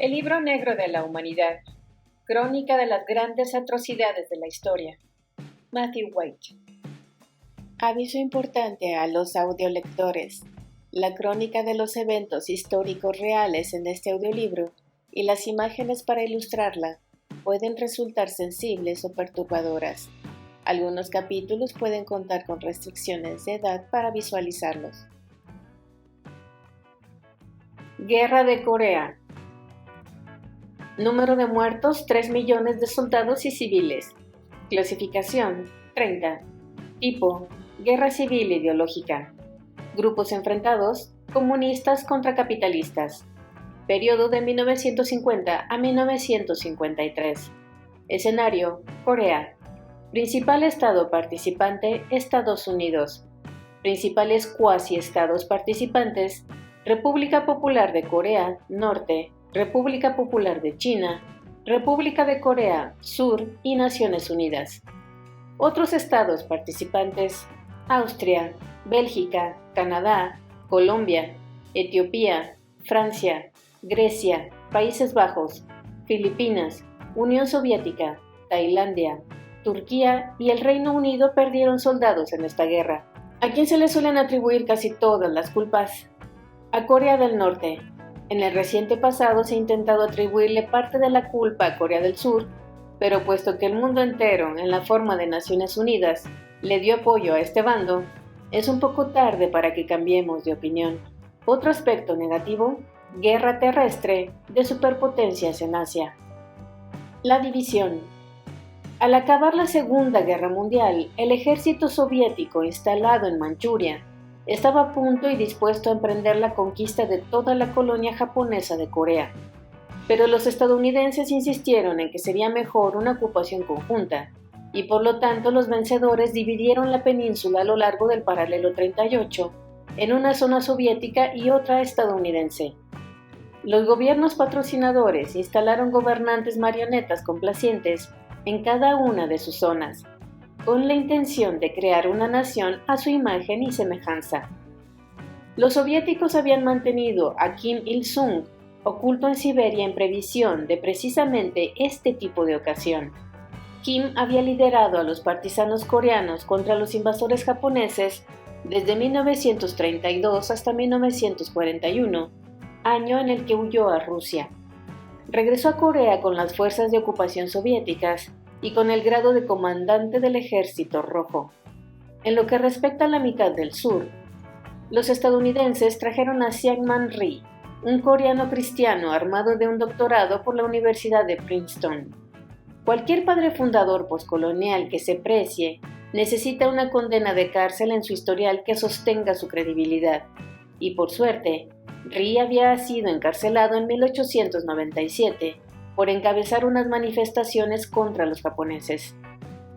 El libro negro de la humanidad, crónica de las grandes atrocidades de la historia. Matthew White. Aviso importante a los audiolectores. La crónica de los eventos históricos reales en este audiolibro y las imágenes para ilustrarla pueden resultar sensibles o perturbadoras. Algunos capítulos pueden contar con restricciones de edad para visualizarlos. Guerra de Corea. Número de muertos: 3 millones de soldados y civiles. Clasificación: 30. Tipo: guerra civil ideológica. Grupos enfrentados: comunistas contra capitalistas. Periodo de 1950 a 1953. Escenario: Corea. Principal estado participante: Estados Unidos. Principales cuasi-estados participantes: República Popular de Corea Norte, República Popular de China, República de Corea Sur y Naciones Unidas. Otros estados participantes: Austria, Bélgica, Canadá, Colombia, Etiopía, Francia, Grecia, Países Bajos, Filipinas, Unión Soviética, Tailandia, Turquía y el Reino Unido perdieron soldados en esta guerra. ¿A quién se le suelen atribuir casi todas las culpas? A Corea del Norte. En el reciente pasado se ha intentado atribuirle parte de la culpa a Corea del Sur, pero puesto que el mundo entero, en la forma de Naciones Unidas, le dio apoyo a este bando, es un poco tarde para que cambiemos de opinión. Otro aspecto negativo: guerra terrestre de superpotencias en Asia. La división. Al acabar la Segunda Guerra Mundial, el ejército soviético instalado en Manchuria estaba a punto y dispuesto a emprender la conquista de toda la colonia japonesa de Corea. Pero los estadounidenses insistieron en que sería mejor una ocupación conjunta, y por lo tanto los vencedores dividieron la península a lo largo del paralelo 38 en una zona soviética y otra estadounidense. Los gobiernos patrocinadores instalaron gobernantes marionetas complacientes en cada una de sus zonas, con la intención de crear una nación a su imagen y semejanza. Los soviéticos habían mantenido a Kim Il-sung oculto en Siberia en previsión de precisamente este tipo de ocasión. Kim había liderado a los partisanos coreanos contra los invasores japoneses desde 1932 hasta 1941, año en el que huyó a Rusia. Regresó a Corea con las fuerzas de ocupación soviéticas y con el grado de comandante del Ejército Rojo. En lo que respecta a la mitad del sur, los estadounidenses trajeron a Syangman Rhee, un coreano cristiano armado de un doctorado por la Universidad de Princeton. Cualquier padre fundador poscolonial que se precie necesita una condena de cárcel en su historial que sostenga su credibilidad, y por suerte, Rhee había sido encarcelado en 1897 por encabezar unas manifestaciones contra los japoneses.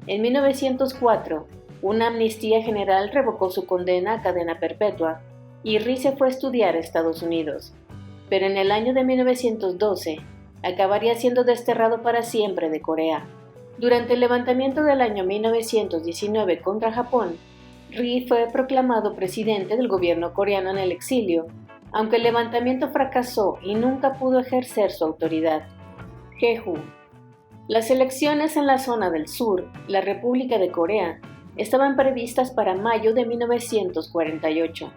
En 1904, una amnistía general revocó su condena a cadena perpetua y Rhee se fue a estudiar a Estados Unidos. Pero en el año de 1912, acabaría siendo desterrado para siempre de Corea. Durante el levantamiento del año 1919 contra Japón, Rhee fue proclamado presidente del gobierno coreano en el exilio, aunque el levantamiento fracasó y nunca pudo ejercer su autoridad. Jeju. Las elecciones en la zona del sur, la República de Corea, estaban previstas para mayo de 1948,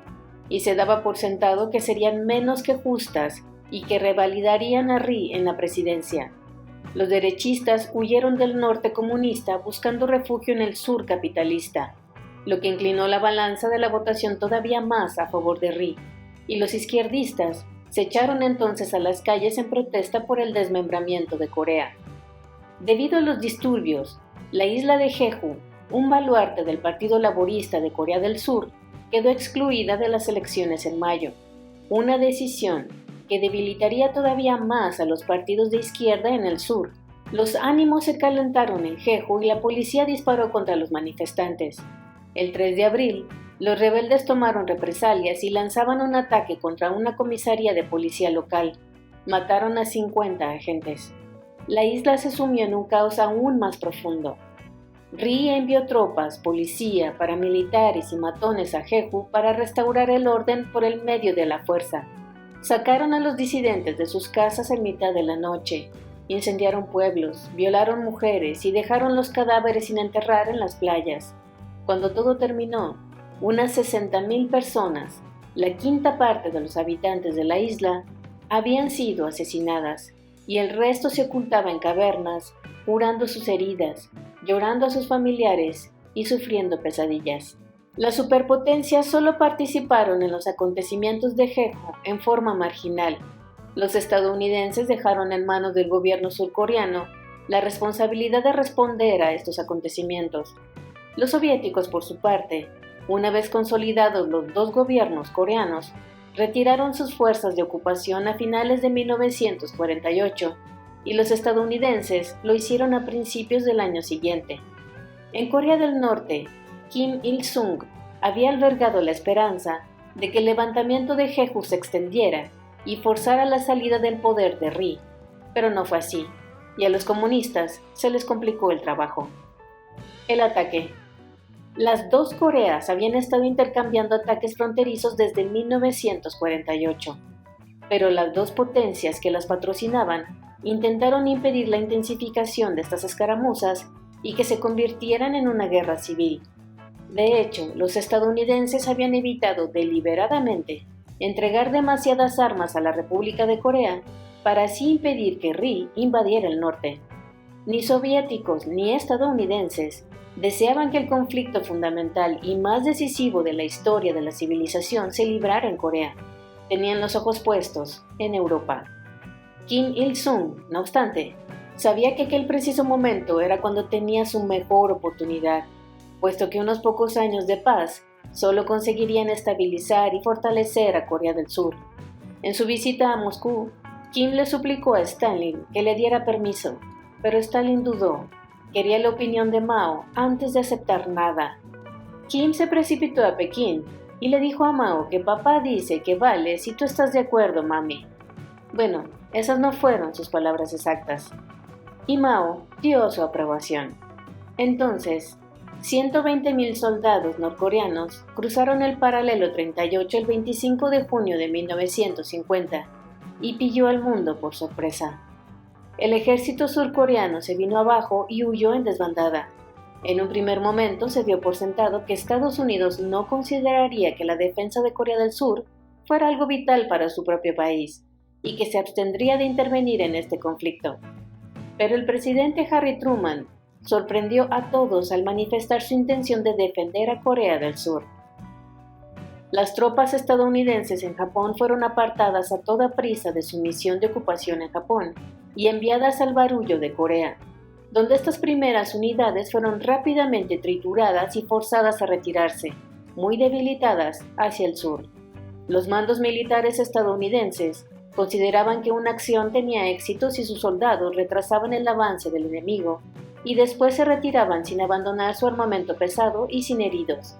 y se daba por sentado que serían menos que justas y que revalidarían a Rhee en la presidencia. Los derechistas huyeron del norte comunista buscando refugio en el sur capitalista, lo que inclinó la balanza de la votación todavía más a favor de Rhee, y los izquierdistas se echaron entonces a las calles en protesta por el desmembramiento de Corea. Debido a los disturbios, la isla de Jeju, un baluarte del Partido Laborista de Corea del Sur, quedó excluida de las elecciones en mayo, una decisión que debilitaría todavía más a los partidos de izquierda en el sur. Los ánimos se calentaron en Jeju y la policía disparó contra los manifestantes. El 3 de abril, los rebeldes tomaron represalias y lanzaban un ataque contra una comisaría de policía local. Mataron a 50 agentes. La isla se sumió en un caos aún más profundo. Rhee envió tropas, policía, paramilitares y matones a Jeju para restaurar el orden por el medio de la fuerza. Sacaron a los disidentes de sus casas en mitad de la noche, incendiaron pueblos, violaron mujeres y dejaron los cadáveres sin enterrar en las playas. Cuando todo terminó, unas 60.000 personas, la quinta parte de los habitantes de la isla, habían sido asesinadas, y el resto se ocultaba en cavernas, curando sus heridas, llorando a sus familiares y sufriendo pesadillas. Las superpotencias solo participaron en los acontecimientos de Jeju en forma marginal. Los estadounidenses dejaron en manos del gobierno surcoreano la responsabilidad de responder a estos acontecimientos. Los soviéticos, por su parte, una vez consolidados los dos gobiernos coreanos, retiraron sus fuerzas de ocupación a finales de 1948 y los estadounidenses lo hicieron a principios del año siguiente. En Corea del Norte, Kim Il-sung había albergado la esperanza de que el levantamiento de Jeju se extendiera y forzara la salida del poder de Ri, pero no fue así, y a los comunistas se les complicó el trabajo. El ataque. Las dos Coreas habían estado intercambiando ataques fronterizos desde 1948, pero las dos potencias que las patrocinaban intentaron impedir la intensificación de estas escaramuzas y que se convirtieran en una guerra civil. De hecho, los estadounidenses habían evitado deliberadamente entregar demasiadas armas a la República de Corea para así impedir que Ri invadiera el norte. Ni soviéticos ni estadounidenses deseaban que el conflicto fundamental y más decisivo de la historia de la civilización se librara en Corea. Tenían los ojos puestos en Europa. Kim Il-sung, no obstante, sabía que aquel preciso momento era cuando tenía su mejor oportunidad, puesto que unos pocos años de paz solo conseguirían estabilizar y fortalecer a Corea del Sur. En su visita a Moscú, Kim le suplicó a Stalin que le diera permiso, pero Stalin dudó. Quería la opinión de Mao antes de aceptar nada. Kim se precipitó a Pekín y le dijo a Mao que papá dice que vale si tú estás de acuerdo, mami. Bueno, esas no fueron sus palabras exactas. Y Mao dio su aprobación. Entonces, 120.000 soldados norcoreanos cruzaron el paralelo 38 el 25 de junio de 1950 y pilló al mundo por sorpresa. El ejército surcoreano se vino abajo y huyó en desbandada. En un primer momento se dio por sentado que Estados Unidos no consideraría que la defensa de Corea del Sur fuera algo vital para su propio país y que se abstendría de intervenir en este conflicto. Pero el presidente Harry Truman sorprendió a todos al manifestar su intención de defender a Corea del Sur. Las tropas estadounidenses en Japón fueron apartadas a toda prisa de su misión de ocupación en Japón y enviadas al barullo de Corea, donde estas primeras unidades fueron rápidamente trituradas y forzadas a retirarse, muy debilitadas, hacia el sur. Los mandos militares estadounidenses consideraban que una acción tenía éxito si sus soldados retrasaban el avance del enemigo y después se retiraban sin abandonar su armamento pesado y sin heridos.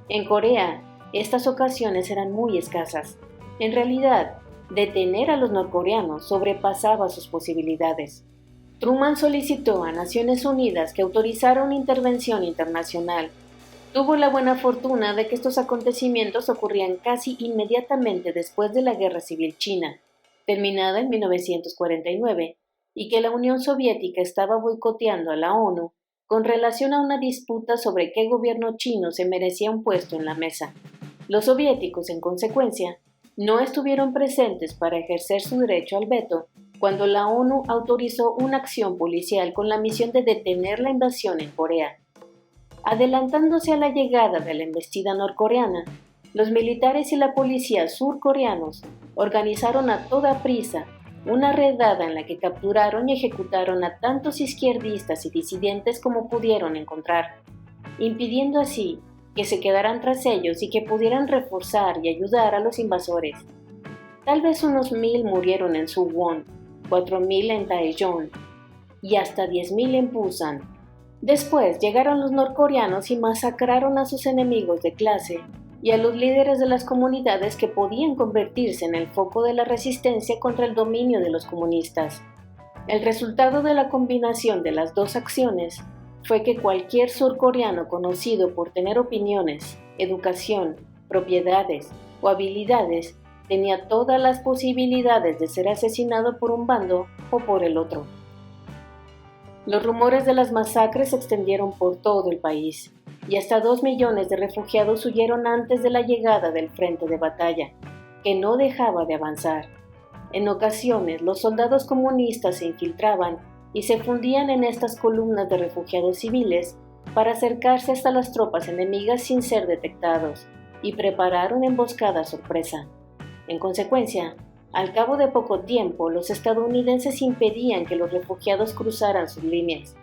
En Corea, estas ocasiones eran muy escasas. En realidad, detener a los norcoreanos sobrepasaba sus posibilidades. Truman solicitó a Naciones Unidas que autorizara una intervención internacional. Tuvo la buena fortuna de que estos acontecimientos ocurrían casi inmediatamente después de la Guerra Civil China, terminada en 1949, y que la Unión Soviética estaba boicoteando a la ONU con relación a una disputa sobre qué gobierno chino se merecía un puesto en la mesa. Los soviéticos, en consecuencia, no estuvieron presentes para ejercer su derecho al veto cuando la ONU autorizó una acción policial con la misión de detener la invasión en Corea. Adelantándose a la llegada de la embestida norcoreana, los militares y la policía surcoreanos organizaron a toda prisa una redada en la que capturaron y ejecutaron a tantos izquierdistas y disidentes como pudieron encontrar, impidiendo así que se quedaran tras ellos y que pudieran reforzar y ayudar a los invasores. Tal vez unos 1,000 murieron en Suwon, 4,000 en Daejeon y hasta 10,000 en Busan. Después llegaron los norcoreanos y masacraron a sus enemigos de clase y a los líderes de las comunidades que podían convertirse en el foco de la resistencia contra el dominio de los comunistas. El resultado de la combinación de las dos acciones fue que cualquier surcoreano conocido por tener opiniones, educación, propiedades o habilidades tenía todas las posibilidades de ser asesinado por un bando o por el otro. Los rumores de las masacres se extendieron por todo el país, y hasta 2 millones de refugiados huyeron antes de la llegada del frente de batalla, que no dejaba de avanzar. En ocasiones, los soldados comunistas se infiltraban y se fundían en estas columnas de refugiados civiles para acercarse hasta las tropas enemigas sin ser detectados y preparar una emboscada sorpresa. En consecuencia, al cabo de poco tiempo, los estadounidenses impedían que los refugiados cruzaran sus líneas.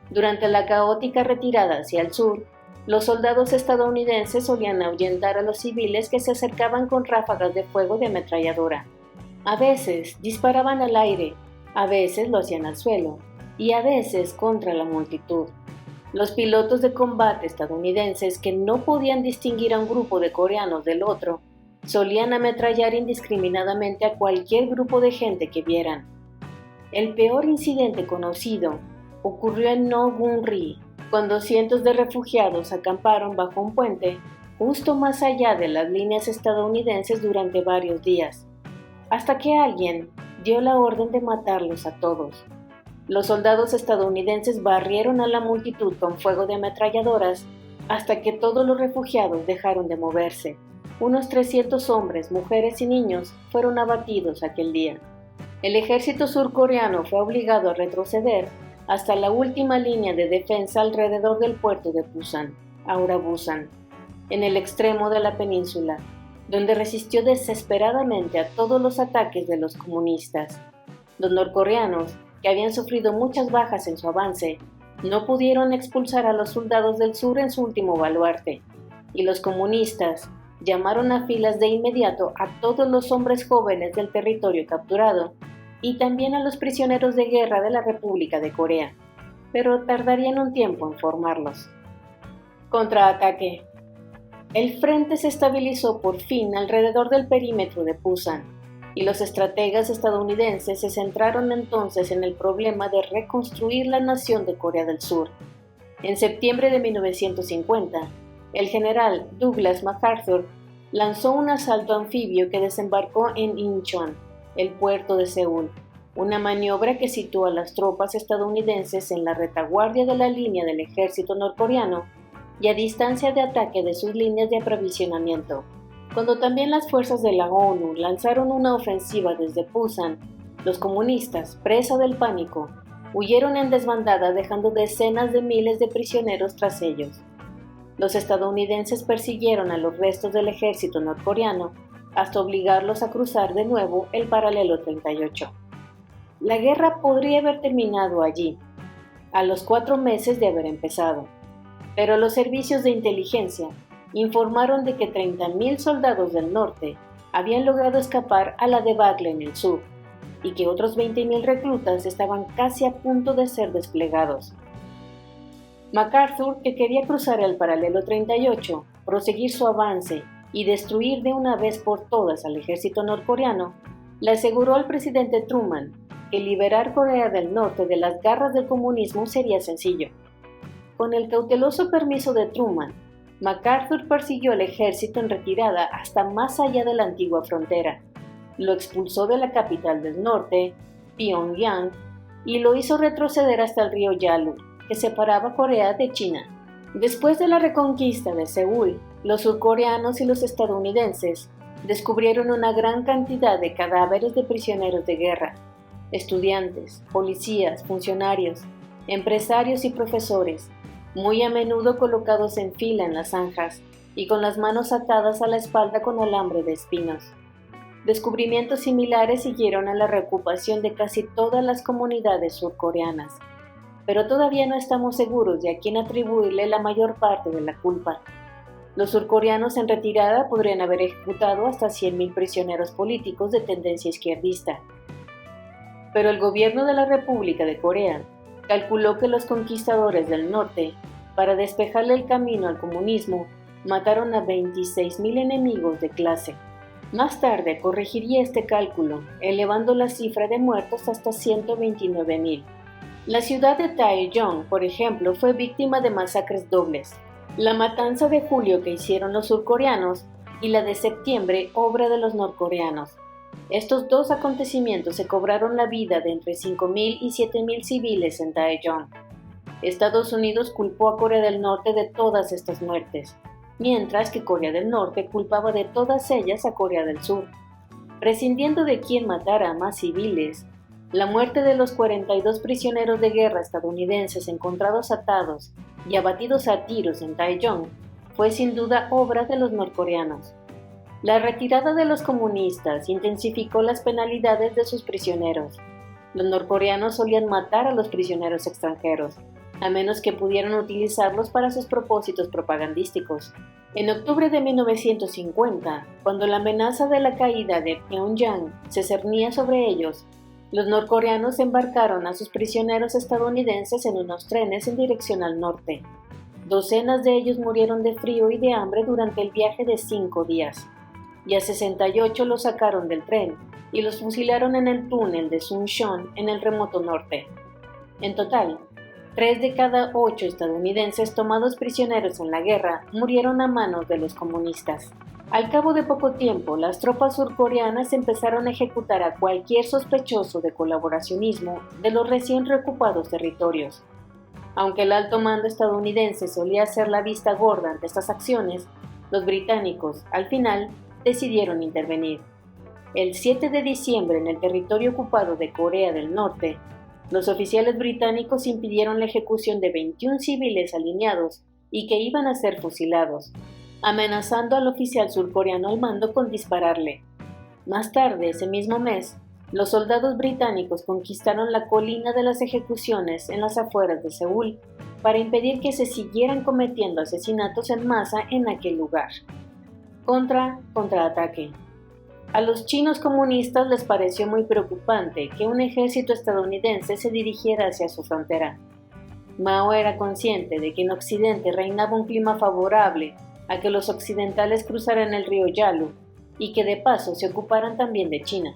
Durante la caótica retirada hacia el sur, los soldados estadounidenses solían ahuyentar a los civiles que se acercaban con ráfagas de fuego de ametralladora. A veces disparaban al aire, a veces lo hacían al suelo y a veces contra la multitud. Los pilotos de combate estadounidenses, que no podían distinguir a un grupo de coreanos del otro, solían ametrallar indiscriminadamente a cualquier grupo de gente que vieran. El peor incidente conocido ocurrió en Nogunri, cuando cientos de refugiados acamparon bajo un puente justo más allá de las líneas estadounidenses durante varios días, hasta que alguien dio la orden de matarlos a todos. Los soldados estadounidenses barrieron a la multitud con fuego de ametralladoras hasta que todos los refugiados dejaron de moverse. Unos 300 hombres, mujeres y niños fueron abatidos aquel día. El ejército surcoreano fue obligado a retroceder hasta la última línea de defensa alrededor del puerto de Busan, ahora Busan, en el extremo de la península, donde resistió desesperadamente a todos los ataques de los comunistas. Los norcoreanos, que habían sufrido muchas bajas en su avance, no pudieron expulsar a los soldados del sur en su último baluarte, y los comunistas llamaron a filas de inmediato a todos los hombres jóvenes del territorio capturado y también a los prisioneros de guerra de la República de Corea, pero tardarían un tiempo en formarlos. Contraataque. El frente se estabilizó por fin alrededor del perímetro de Busan, y los estrategas estadounidenses se centraron entonces en el problema de reconstruir la nación de Corea del Sur. En septiembre de 1950, el general Douglas MacArthur lanzó un asalto anfibio que desembarcó en Incheon, el puerto de Seúl, una maniobra que situó a las tropas estadounidenses en la retaguardia de la línea del ejército norcoreano y a distancia de ataque de sus líneas de aprovisionamiento. Cuando también las fuerzas de la ONU lanzaron una ofensiva desde Busan, los comunistas, presa del pánico, huyeron en desbandada dejando decenas de miles de prisioneros tras ellos. Los estadounidenses persiguieron a los restos del ejército norcoreano hasta obligarlos a cruzar de nuevo el paralelo 38. La guerra podría haber terminado allí, a los 4 meses de haber empezado, pero los servicios de inteligencia informaron de que 30.000 soldados del norte habían logrado escapar a la debacle en el sur y que otros 20.000 reclutas estaban casi a punto de ser desplegados. MacArthur, que quería cruzar el paralelo 38, proseguir su avance y destruir de una vez por todas al ejército norcoreano, le aseguró al presidente Truman que liberar Corea del Norte de las garras del comunismo sería sencillo. Con el cauteloso permiso de Truman, MacArthur persiguió al ejército en retirada hasta más allá de la antigua frontera, lo expulsó de la capital del norte, Pyongyang, y lo hizo retroceder hasta el río Yalu, que separaba Corea de China. Después de la reconquista de Seúl, los surcoreanos y los estadounidenses descubrieron una gran cantidad de cadáveres de prisioneros de guerra, estudiantes, policías, funcionarios, empresarios y profesores, muy a menudo colocados en fila en las zanjas y con las manos atadas a la espalda con alambre de espinos. Descubrimientos similares siguieron a la reocupación de casi todas las comunidades surcoreanas, pero todavía no estamos seguros de a quién atribuirle la mayor parte de la culpa. Los surcoreanos en retirada podrían haber ejecutado hasta 100.000 prisioneros políticos de tendencia izquierdista. Pero el gobierno de la República de Corea calculó que los conquistadores del norte, para despejarle el camino al comunismo, mataron a 26.000 enemigos de clase. Más tarde corregiría este cálculo, elevando la cifra de muertos hasta 129.000. La ciudad de Daejeon, por ejemplo, fue víctima de masacres dobles. La matanza de julio que hicieron los surcoreanos y la de septiembre, obra de los norcoreanos. Estos dos acontecimientos se cobraron la vida de entre 5.000 y 7.000 civiles en Daejeon. Estados Unidos culpó a Corea del Norte de todas estas muertes, mientras que Corea del Norte culpaba de todas ellas a Corea del Sur. Prescindiendo de quién matara a más civiles, la muerte de los 42 prisioneros de guerra estadounidenses encontrados atados y abatidos a tiros en Daejeon fue sin duda obra de los norcoreanos. La retirada de los comunistas intensificó las penalidades de sus prisioneros. Los norcoreanos solían matar a los prisioneros extranjeros, a menos que pudieran utilizarlos para sus propósitos propagandísticos. En octubre de 1950, cuando la amenaza de la caída de Pyongyang se cernía sobre ellos, los norcoreanos embarcaron a sus prisioneros estadounidenses en unos trenes en dirección al norte. Docenas de ellos murieron de frío y de hambre durante el viaje de 5 días, y a 68 los sacaron del tren y los fusilaron en el túnel de Suncheon en el remoto norte. En total, 3 de cada 8 estadounidenses tomados prisioneros en la guerra murieron a manos de los comunistas. Al cabo de poco tiempo, las tropas surcoreanas empezaron a ejecutar a cualquier sospechoso de colaboracionismo de los recién reocupados territorios. Aunque el alto mando estadounidense solía hacer la vista gorda ante estas acciones, los británicos, al final, decidieron intervenir. El 7 de diciembre, en el territorio ocupado de Corea del Norte, los oficiales británicos impidieron la ejecución de 21 civiles alineados y que iban a ser fusilados, amenazando al oficial surcoreano al mando con dispararle. Más tarde, ese mismo mes, los soldados británicos conquistaron la colina de las ejecuciones en las afueras de Seúl para impedir que se siguieran cometiendo asesinatos en masa en aquel lugar. Contraataque. A los chinos comunistas les pareció muy preocupante que un ejército estadounidense se dirigiera hacia su frontera. Mao era consciente de que en Occidente reinaba un clima favorable a que los occidentales cruzaran el río Yalu y que de paso se ocuparan también de China.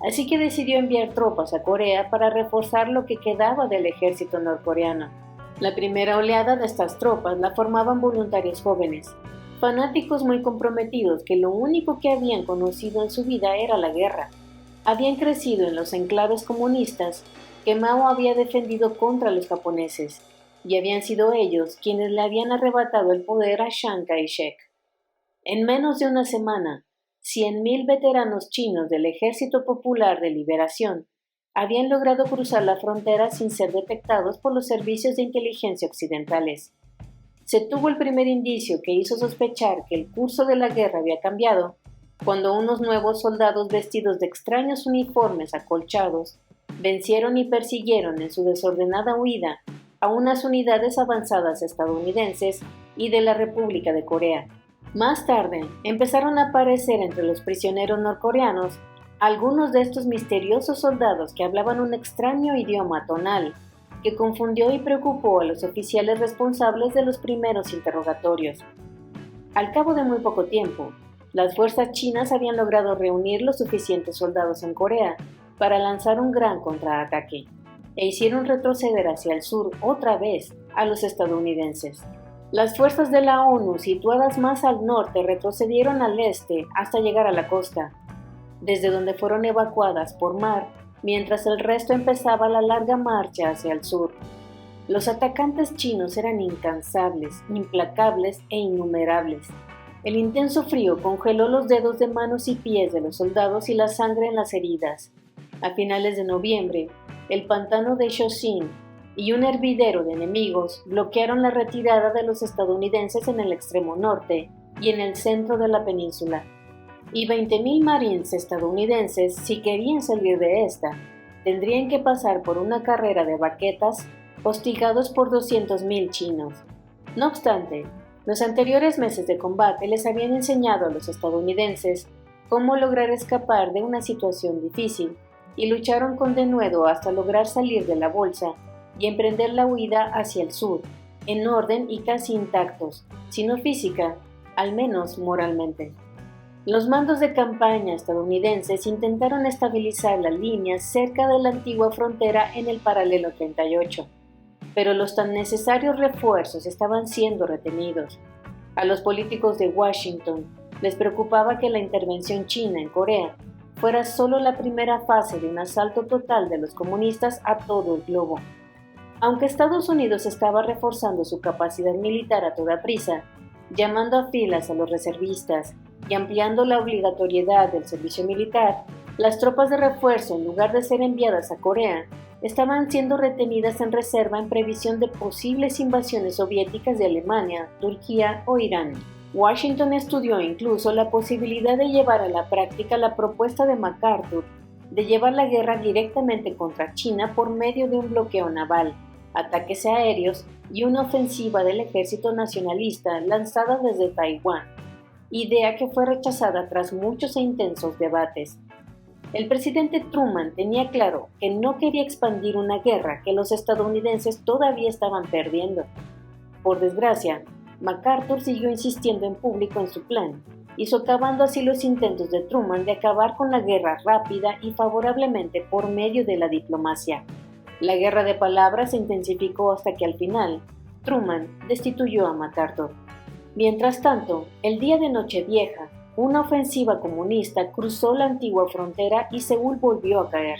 Así que decidió enviar tropas a Corea para reforzar lo que quedaba del ejército norcoreano. La primera oleada de estas tropas la formaban voluntarios jóvenes, fanáticos muy comprometidos que lo único que habían conocido en su vida era la guerra. Habían crecido en los enclaves comunistas que Mao había defendido contra los japoneses, y habían sido ellos quienes le habían arrebatado el poder a Chiang Kai-shek. En menos de una semana, 100.000 veteranos chinos del Ejército Popular de Liberación habían logrado cruzar la frontera sin ser detectados por los servicios de inteligencia occidentales. Se tuvo el primer indicio que hizo sospechar que el curso de la guerra había cambiado cuando unos nuevos soldados vestidos de extraños uniformes acolchados vencieron y persiguieron en su desordenada huida a unas unidades avanzadas estadounidenses y de la República de Corea. Más tarde, empezaron a aparecer entre los prisioneros norcoreanos algunos de estos misteriosos soldados que hablaban un extraño idioma tonal que confundió y preocupó a los oficiales responsables de los primeros interrogatorios. Al cabo de muy poco tiempo, las fuerzas chinas habían logrado reunir los suficientes soldados en Corea para lanzar un gran contraataque, e hicieron retroceder hacia el sur otra vez a los estadounidenses. Las fuerzas de la ONU situadas más al norte retrocedieron al este hasta llegar a la costa, desde donde fueron evacuadas por mar, mientras el resto empezaba la larga marcha hacia el sur. Los atacantes chinos eran incansables, implacables e innumerables. El intenso frío congeló los dedos de manos y pies de los soldados y la sangre en las heridas. A finales de noviembre, el pantano de Chosin y un hervidero de enemigos bloquearon la retirada de los estadounidenses en el extremo norte y en el centro de la península. Y 20.000 marines estadounidenses, si querían salir de esta, tendrían que pasar por una carrera de baquetas hostigados por 200.000 chinos. No obstante, los anteriores meses de combate les habían enseñado a los estadounidenses cómo lograr escapar de una situación difícil y lucharon con denuedo hasta lograr salir de la bolsa y emprender la huida hacia el sur, en orden y casi intactos, si no física, al menos moralmente. Los mandos de campaña estadounidenses intentaron estabilizar las líneas cerca de la antigua frontera en el paralelo 38, pero los tan necesarios refuerzos estaban siendo retenidos. A los políticos de Washington Les preocupaba que la intervención china en Corea fuera solo la primera fase de un asalto total de los comunistas a todo el globo. Aunque Estados Unidos estaba reforzando su capacidad militar a toda prisa, llamando a filas a los reservistas y ampliando la obligatoriedad del servicio militar, las tropas de refuerzo, en lugar de ser enviadas a Corea, estaban siendo retenidas en reserva en previsión de posibles invasiones soviéticas de Alemania, Turquía o Irán. Washington estudió incluso la posibilidad de llevar a la práctica la propuesta de MacArthur de llevar la guerra directamente contra China por medio de un bloqueo naval, ataques aéreos y una ofensiva del ejército nacionalista lanzada desde Taiwán, idea que fue rechazada tras muchos e intensos debates. El presidente Truman tenía claro que no quería expandir una guerra que los estadounidenses todavía estaban perdiendo. Por desgracia, MacArthur siguió insistiendo en público en su plan y socavando así los intentos de Truman de acabar con la guerra rápida y favorablemente por medio de la diplomacia. La guerra de palabras se intensificó hasta que al final, Truman destituyó a MacArthur. Mientras tanto, el día de Nochevieja, una ofensiva comunista cruzó la antigua frontera y Seúl volvió a caer.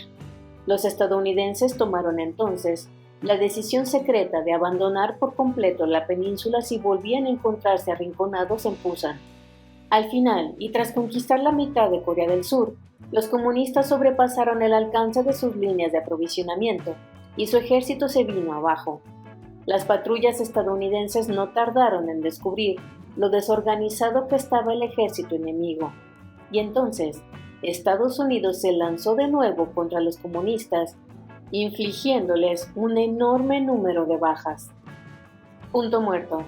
Los estadounidenses tomaron entonces la decisión secreta de abandonar por completo la península si volvían a encontrarse arrinconados en Pusan. Al final, y tras conquistar la mitad de Corea del Sur, los comunistas sobrepasaron el alcance de sus líneas de aprovisionamiento y su ejército se vino abajo. Las patrullas estadounidenses no tardaron en descubrir lo desorganizado que estaba el ejército enemigo, y entonces Estados Unidos se lanzó de nuevo contra los comunistas, infligiéndoles un enorme número de bajas. Punto muerto.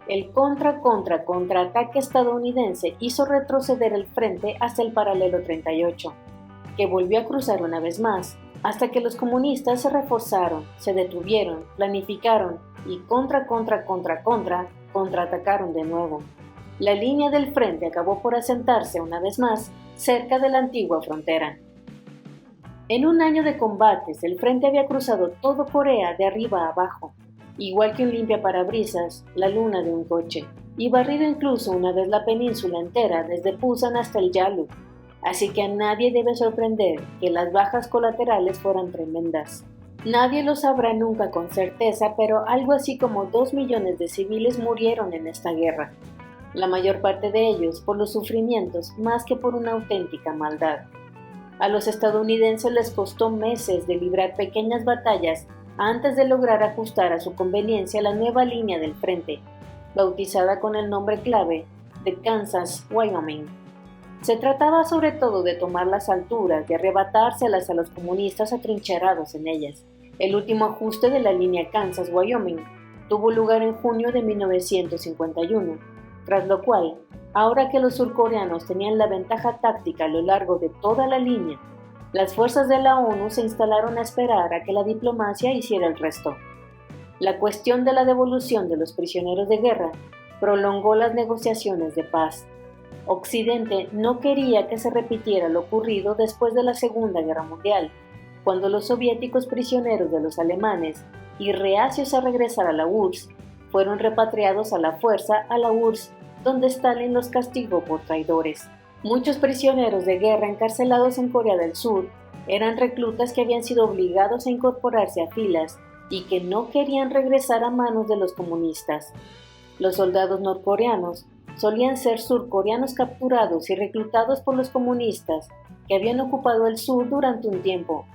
El contraataque estadounidense hizo retroceder el frente hasta el paralelo 38, que volvió a cruzar una vez más, hasta que los comunistas se reforzaron, se detuvieron, planificaron y contraatacaron de nuevo. La línea del frente acabó por asentarse una vez más cerca de la antigua frontera. En un año de combates, el frente había cruzado todo Corea de arriba a abajo, igual que un limpiaparabrisas, la luna de un coche, y barrido incluso una vez la península entera desde Pusan hasta el Yalu, así que a nadie debe sorprender que las bajas colaterales fueran tremendas. Nadie lo sabrá nunca con certeza, pero algo así como 2 millones de civiles murieron en esta guerra, la mayor parte de ellos por los sufrimientos más que por una auténtica maldad. A los estadounidenses les costó meses de librar pequeñas batallas antes de lograr ajustar a su conveniencia la nueva línea del frente, bautizada con el nombre clave de Kansas-Wyoming. Se trataba sobre todo de tomar las alturas y arrebatárselas a los comunistas atrincherados en ellas. El último ajuste de la línea Kansas-Wyoming tuvo lugar en junio de 1951, tras lo cual, ahora que los surcoreanos tenían la ventaja táctica a lo largo de toda la línea, las fuerzas de la ONU se instalaron a esperar a que la diplomacia hiciera el resto. La cuestión de la devolución de los prisioneros de guerra prolongó las negociaciones de paz. Occidente no quería que se repitiera lo ocurrido después de la Segunda Guerra Mundial, cuando los soviéticos prisioneros de los alemanes y reacios a regresar a la URSS fueron repatriados a la fuerza a la URSS, donde Stalin los castigó por traidores. Muchos prisioneros de guerra encarcelados en Corea del Sur eran reclutas que habían sido obligados a incorporarse a filas y que no querían regresar a manos de los comunistas. Los soldados norcoreanos solían ser surcoreanos capturados y reclutados por los comunistas que habían ocupado el sur durante un tiempo,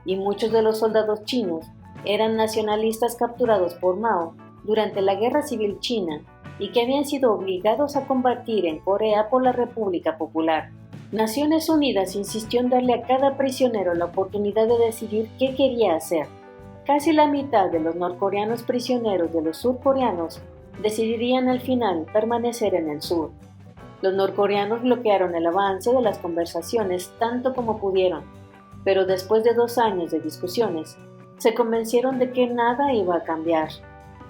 y muchos de los soldados chinos eran nacionalistas capturados por Mao durante la Guerra Civil China y que habían sido obligados a combatir en Corea por la República Popular. Naciones Unidas insistió en darle a cada prisionero la oportunidad de decidir qué quería hacer. Casi la mitad de los norcoreanos prisioneros de los surcoreanos decidirían al final permanecer en el sur. Los norcoreanos bloquearon el avance de las conversaciones tanto como pudieron, pero después de 2 años de discusiones, se convencieron de que nada iba a cambiar.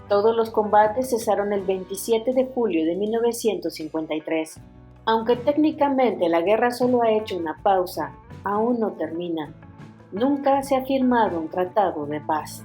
Todos los combates cesaron el 27 de julio de 1953. Aunque técnicamente la guerra solo ha hecho una pausa, aún no termina. Nunca se ha firmado un tratado de paz.